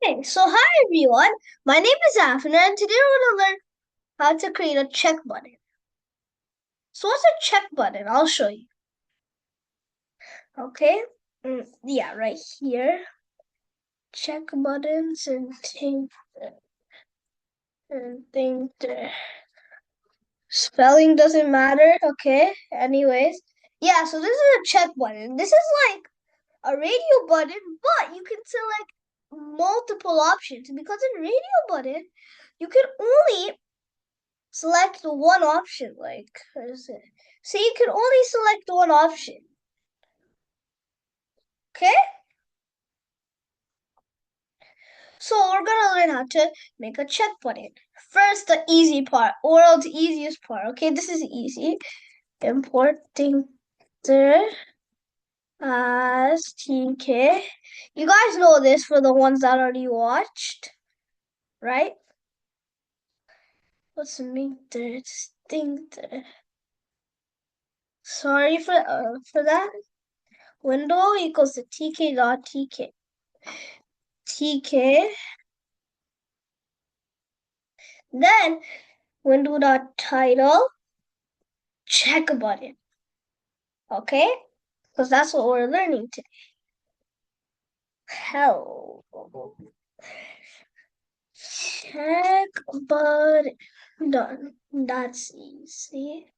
Hey, so hi everyone. My name is Afna, and today we're going to learn how to create a check button. So what's a check button? I'll show you. Okay. Yeah, right here. Check buttons and thing there. Spelling doesn't matter. Okay. Anyways, yeah. So this is a check button. This is like a radio button, but you can select multiple options because in radio button you can only select the one option. Like, how is it? So you can only select one option. Okay? So we're gonna learn how to make a check button. First, the easy part, or the easiest part. Okay, this is easy. Importing the as TK. You guys know this for the ones that already watched, right? Let's make the distinct. Sorry for that. Window equals to TK dot TK. TK. Then window dot title check button. Okay? Because that's what we're learning today. Hello. Check button. Done. That's easy.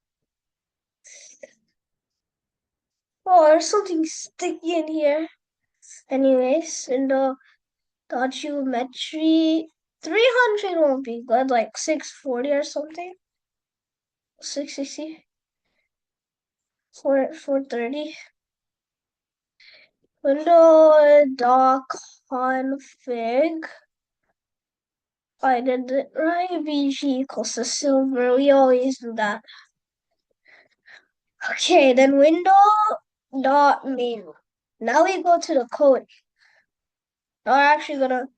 Oh, there's something sticky in here. Anyways, in the dot geometry, 300 won't be good, like 640 or something. 660. 430. Window dot config. I did it right. VG equals to silver. We always do that. Okay, then window dot main. Now we go to the code. Now we're actually gonna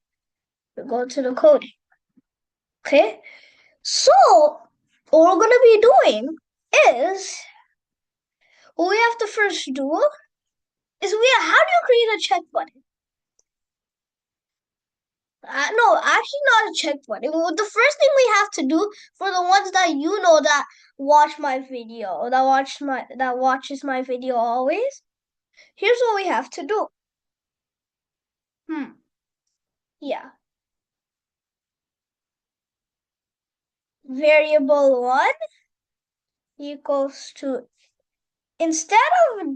go to the code. Okay, so what we're gonna be doing is what we have to first do is how do you create a check button? No, actually not a check button. The first thing we have to do for the ones that you know that watch my video, that watches my video always, here's what we have to do. Yeah. Variable one equals to instead of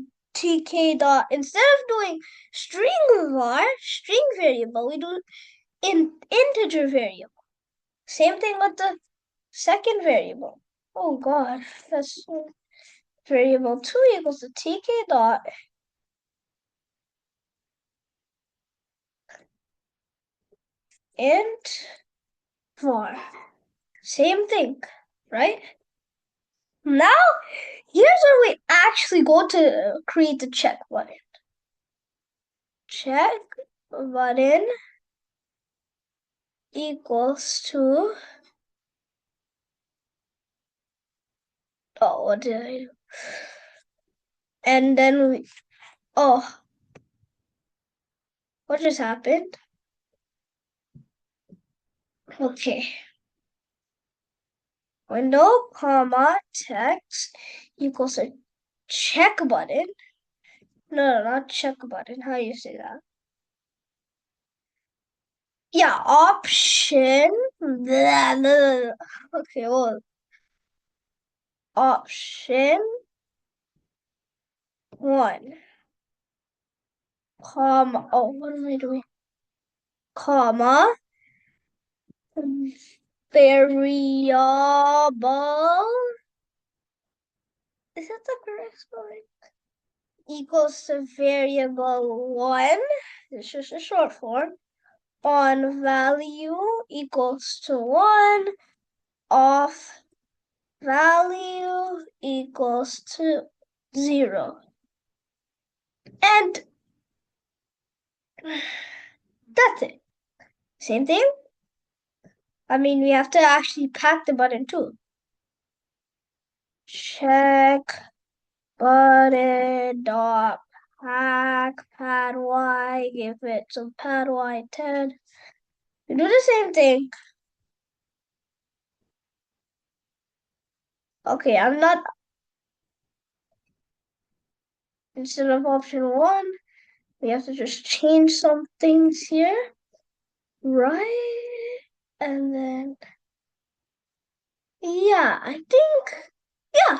instead of doing string variable, we do integer variable. Same thing with the second variable. Oh god, that's variable 2 equals to tk dot int var. Same thing, right? Now, here's where we actually go to create the check button. Check button equals to, oh, what did I do? And then what just happened? Okay. Window, comma, text equals a check button. No, not check button. How do you say that? Yeah, option. Blah, blah, blah. Okay, well, option one, comma. Oh, what am I doing? Comma, variable. Is that the correct spelling? Equals to variable one. This is just a short form. On value equals to one. Off value equals to 0. And that's it. Same thing. I mean, we have to actually pack the button too. Check button dot pack pad y, give it some pad y 10. Do the same thing. Okay, I'm not. Instead of option 1, we have to just change some things here. Right? And then, yeah, I think, yeah,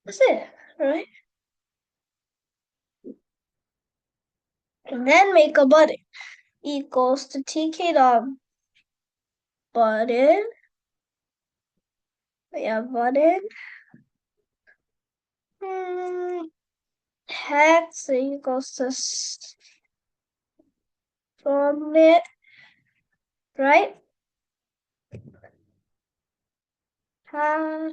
that's it, right? And then make a button equals to tk dot button. Yeah, button. Hex equals to submit, right? Pad,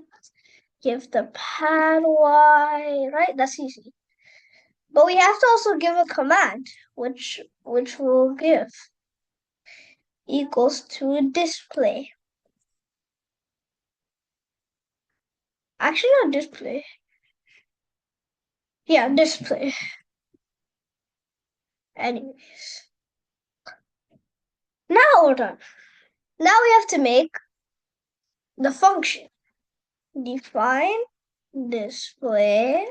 give the pad y, right? That's easy. But we have to also give a command, which we'll give equals to display. Actually, not display. Yeah, display. Anyways. Now we're done. Now we have to make the function. Define display.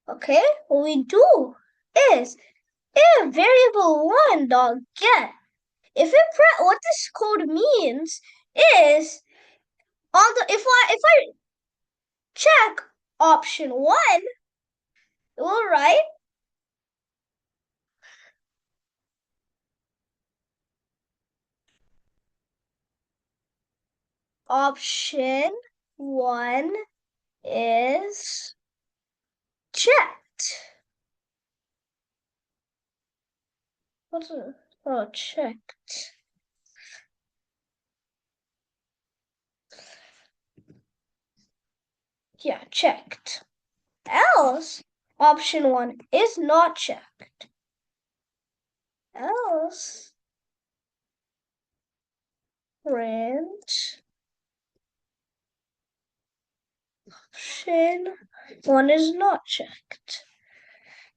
Okay, what we do is if variable 1 dot get. If it what this code means is on the if I check option 1, it will write option 1 is checked. What's it? Oh, checked. Yeah, checked. Else, option 1 is not checked. Else, print option 1 is not checked.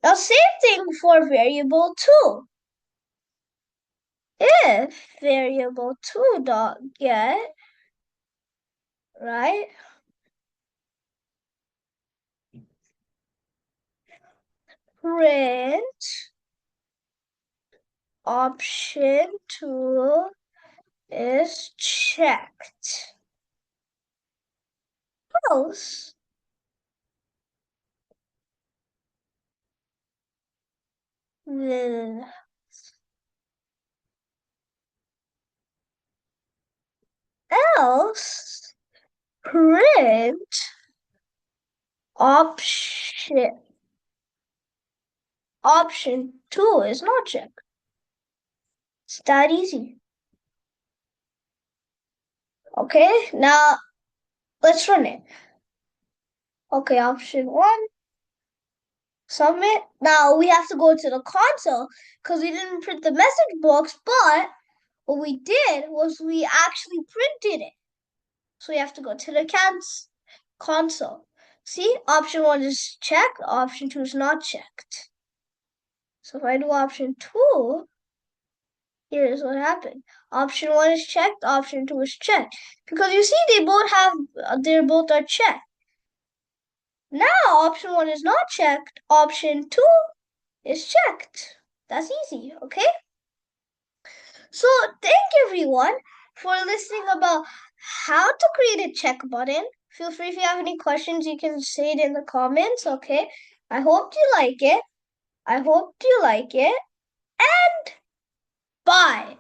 Now, same thing for variable 2. If variable 2 dot get, right, print option 2 is checked. Else, then else print option 2 is not checked. It's that easy. Okay, now let's run it. Okay, option 1, submit. Now we have to go to the console because we didn't print the message box, but what we did was we actually printed it. So we have to go to the console. See, option 1 is checked, option 2 is not checked. So if I do option 2, here's what happened. Option 1 is checked, option 2 is checked. Because you see they both are checked. Now option 1 is not checked, option 2 is checked. That's easy, okay? So thank everyone for listening about how to create a check button. Feel free if you have any questions, you can say it in the comments, okay? I hope you like it. And bye.